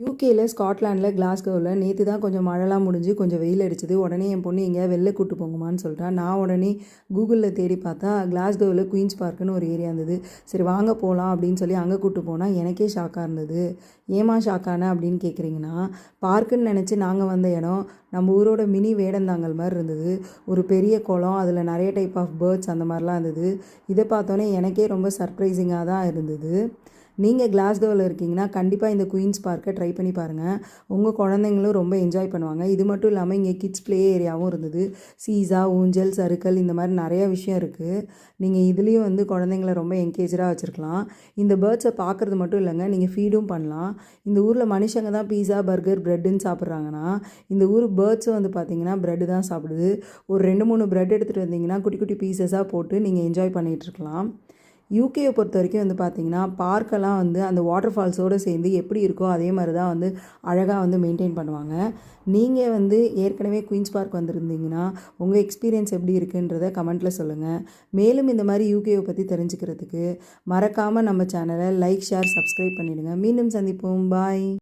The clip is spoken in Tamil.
யூகேல ஸ்காட்லாண்டில் கிளாஸ்கோவில் நேற்று தான் கொஞ்சம் மழைலாம் முடிஞ்சு கொஞ்சம் வெயில் அடிச்சது. உடனே என் பொண்ணு எங்கேயா வெளில கூட்டு போங்கம்மான்னு சொல்லிட்டா. நான் உடனே கூகுளில் தேடி பார்த்தா கிளாஸ்கோவில் குயின்ஸ் பார்க்குன்னு ஒரு ஏரியா இருந்தது. சரி வாங்க போகலாம் அப்படின்னு சொல்லி அங்கே கூட்டு போனால் எனக்கே ஷாக்காக இருந்தது. ஏமா ஷாக்கான அப்படின்னு கேட்குறீங்கன்னா, பார்க்குன்னு நினச்சி நாங்கள் வந்த இடம் நம்ம ஊரோட மினி வேடந்தாங்கல் மாதிரி இருந்தது. ஒரு பெரிய குளம், அதில் நிறைய டைப் ஆஃப் பேர்ட்ஸ் அந்த மாதிரிலாம் இருந்தது. இதை பார்த்தோன்னே எனக்கே ரொம்ப சர்ப்ரைசிங்காக தான் இருந்தது. நீங்கள் கிளாஸ்கோவில் இருக்கீங்கன்னா கண்டிப்பாக இந்த குயின்ஸ் பார்க்கை ட்ரை பண்ணி பாருங்கள். உங்கள் குழந்தைங்களும் ரொம்ப என்ஜாய் பண்ணுவாங்க. இது மட்டும் இல்லாமல் இங்கே கிட்ஸ் ப்ளே ஏரியாவும் இருந்தது. சீசா, ஊஞ்சல், சறுக்கல் இந்த மாதிரி நிறைய விஷயம் இருக்குது. நீங்கள் இதுலேயும் குழந்தைங்கள ரொம்ப என்கேஜாக வச்சுருக்கலாம். இந்த பேர்ட்ஸை பார்க்குறது மட்டும் இல்லைங்க, நீங்கள் ஃபீடும் பண்ணலாம். இந்த ஊரில் மனுஷங்க தான் பீஸா, பர்கர், ப்ரெட்டுன்னு சாப்பிட்றாங்கன்னா இந்த ஊர் பேர்ட்ஸும் பார்த்தீங்கன்னா ப்ரெட்டு தான் சாப்பிடுது. ஒரு 2-3 ப்ரெட் எடுத்துகிட்டு வந்தீங்கன்னா குட்டி குட்டி பீசஸாக போட்டு நீங்கள் என்ஜாய் பண்ணிகிட்ருக்கலாம். யூகேயை பொறுத்த வரைக்கும் பார்த்தீங்கன்னா பார்க்கெல்லாம் அந்த வாட்டர் ஃபால்ஸோடு சேர்ந்து எப்படி இருக்கோ அதே மாதிரி தான் அழகாக மெயின்டைன் பண்ணுவாங்க. நீங்கள் ஏற்கனவே குயின்ஸ் பார்க் வந்திருந்தீங்கன்னா உங்கள் எக்ஸ்பீரியன்ஸ் எப்படி இருக்குன்றதை கமெண்ட்டில் சொல்லுங்கள். மேலும் இந்த மாதிரி யூகேயை பற்றி தெரிஞ்சுக்கிறதுக்கு மறக்காமல் நம்ம சேனலை லைக், ஷேர், சப்ஸ்கிரைப் பண்ணிவிடுங்க. மீண்டும் சந்திப்போம். பாய்.